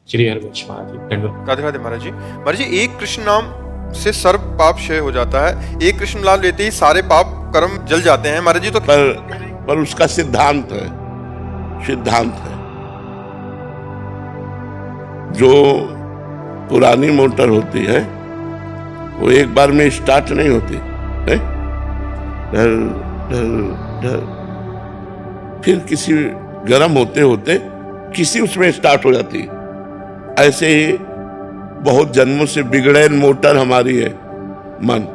श्री हरिवंश महाराज जी, दंडवत। राधे राधे महाराज जी। महाराज जी, एक कृष्ण नाम से सर्व पाप क्षय हो जाता है, एक कृष्ण नाम लेते ही सारे पाप कर्म जल जाते हैं महाराज जी। तो पर उसका सिद्धांत है, जो पुरानी मोटर होती है वो एक बार में स्टार्ट नहीं होती है, ढर ढर ढर, फिर किसी गर्म होते होते किसी उसमें स्टार्ट हो जाती। ऐसे ही बहुत जन्मों से बिगड़ैन मोटर हमारी है, मन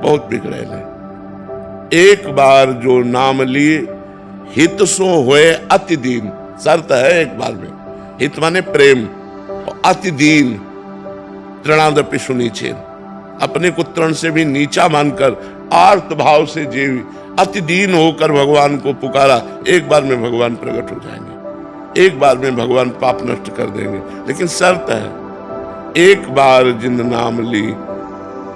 बहुत बिगड़ैन है। एक बार जो नाम लिए हित सो होए अति दीन, शर्त है एक बार में। हित माने प्रेम, अति दीन तृणादपि सुनीचेन, अपने को तृण से भी नीचा मानकर आर्त भाव से जीवी अति दीन होकर भगवान को पुकारा, एक बार में भगवान प्रकट हो जाएंगे, एक बार में भगवान पाप नष्ट कर देंगे। लेकिन शर्त है, एक बार जिन नाम ली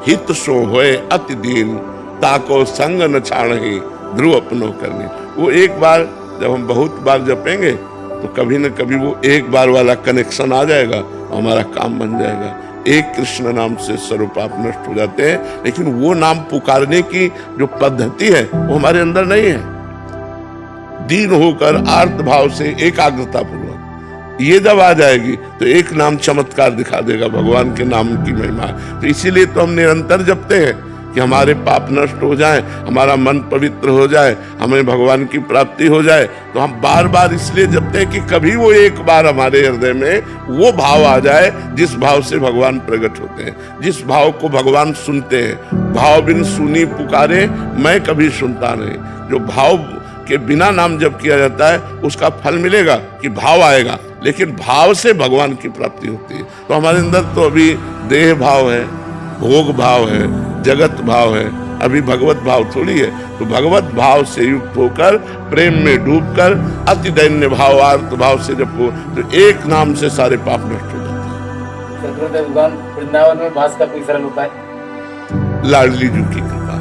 हित सो होए अति दीन, ताको संग न छाणहि ध्रुव अपनो करनी। वो एक बार जब हम बहुत बार जपेंगे तो कभी न कभी वो एक बार वाला कनेक्शन आ जाएगा, हमारा काम बन जाएगा। एक कृष्ण नाम से सर्व पाप नष्ट हो जाते हैं। लेकिन वो नाम पुकारने की जो पद्धति है वो हमारे अंदर नहीं है। दीन होकर आर्त भाव से एकाग्रता पूर्वक ये जब आ जाएगी तो एक नाम चमत्कार दिखा देगा, भगवान के नाम की महिमा। तो इसीलिए तो हम निरंतर जपते हैं कि हमारे पाप नष्ट हो जाए, हमारा मन पवित्र हो जाए, हमें भगवान की प्राप्ति हो जाए। तो हम बार बार इसलिए जपते हैं कि कभी वो एक बार हमारे हृदय में वो भाव आ जाए जिस भाव से भगवान प्रकट होते हैं, जिस भाव को भगवान सुनते हैं। भाव बिन सुनी पुकारे मैं कभी सुनता नहीं। जो भाव के बिना नाम जप किया जाता है उसका फल मिलेगा कि भाव आएगा, लेकिन भाव से भगवान की प्राप्ति होती है। तो हमारे अंदर तो अभी देह भाव है, भोग भाव है, जगत भाव है, अभी भगवत भाव थोड़ी है। तो भगवत भाव से युक्त होकर प्रेम में डूबकर अति दैन्य भाव आर्त भाव से जब हो तो एक नाम से सारे पाप नष्ट हो जाते हैं। वृंदावन में वास का कोई सरल उपाय? लाडली जी की कृपा,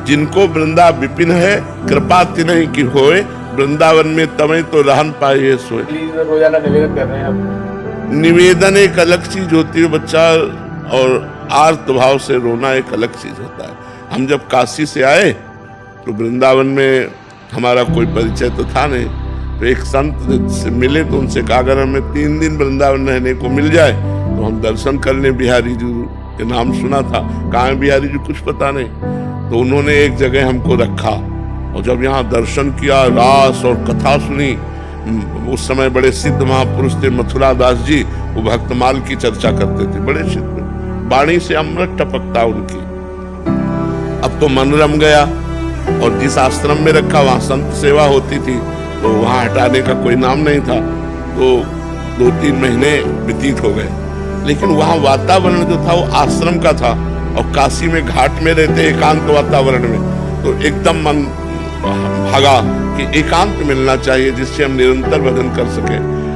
जिनको वृंदा विपिन है कृपा तिन्हि की होए, वृंदावन में तमें तो रहन पाए सोए। रोजाना निवेदन कर रहे हैं आप? निवेदन एक अलग चीज होती है बच्चा, और आर्त भाव से रोना एक अलग चीज होता है। हम जब काशी से आए तो वृंदावन में हमारा कोई परिचय तो था नहीं, तो एक संत से मिले तो उनसे कहा अगर हमें 3 दिन वृंदावन रहने को मिल जाए तो हम दर्शन कर लें। बिहारी जी के नाम सुना था, कहाँ है बिहारी जी कुछ पता नहीं। तो उन्होंने एक जगह हमको रखा और जब यहाँ दर्शन किया, रास और कथा सुनी। उस समय बड़े सिद्ध महापुरुष थे मथुरा दास जी, वो भक्तमाल की चर्चा करते थे, बड़े सिद्ध, वाणी से अमृत टपकता उनकी। अब तो मन रम गया और जिस आश्रम में रखा वहां संत सेवा होती थी, तो वहां हटाने का कोई नाम नहीं था। तो 2-3 महीने व्यतीत हो गए, लेकिन वहां वातावरण जो था वो आश्रम का था और काशी में घाट में रहते एकांत वातावरण में, तो एकदम मन भागा कि एकांत मिलना चाहिए जिससे हम निरंतर भजन कर सके।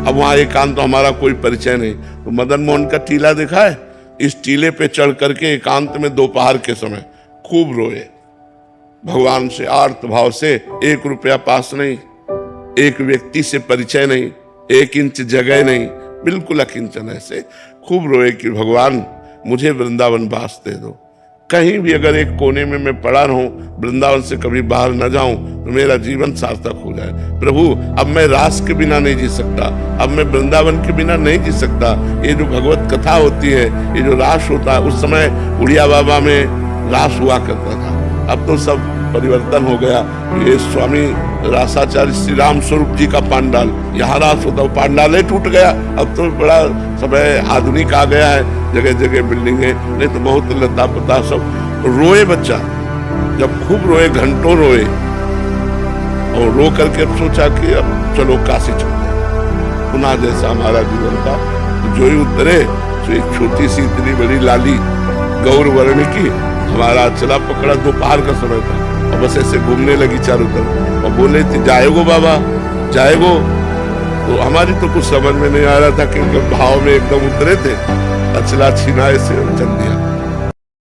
अब वहां एकांत तो हमारा कोई परिचय नहीं। तो मदन मोहन का टीला देखा है, इस टीले पे चढ़ करके एकांत में दोपहर के समय खूब रोए भगवान से आर्त भाव से। 1 रुपया पास नहीं, एक व्यक्ति से परिचय नहीं, 1 इंच जगह नहीं, बिल्कुल अकिंचन ऐसे खूब रोए कि भगवान मुझे वृंदावन वास दे दो। कहीं भी अगर एक कोने में मैं पड़ा रहूं, वृंदावन से कभी बाहर न जाऊं तो मेरा जीवन सार्थक हो जाए। प्रभु अब मैं रास के बिना नहीं जी सकता, अब मैं वृंदावन के बिना नहीं जी सकता। ये जो भगवत कथा होती है, ये जो रास होता है, उस समय उड़िया बाबा में रास हुआ करता था, अब तो सब परिवर्तन हो गया। ये स्वामी रासाचार्य श्री राम स्वरूप जी का पांडाल, यहाँ रास होता, वो पांडाल टूट गया। अब तो बड़ा समय आधुनिक आ गया है, जगह जगह बिल्डिंगे, नहीं तो बहुत लता पता सब। रोए बच्चा, जब खूब रोए, घंटों रोए, और रो करके अब सोचा कि अब चलो काशी चलते। पुनः जैसा हमारा जीवन था, जो ही उतरे तो एक छोटी सी इतनी बड़ी लाली गौर वर्ण की हमारा चला पकड़ा। दोपहर का समय था और बस ऐसे घूमने लगी चारों तरफ और बोले थे जाएगो बाबा जाएगो। तो हमारी तो कुछ समझ में नहीं आ रहा था, क्योंकि भाव में एकदम उतरे थे, अचला छीनाए से चल दिया।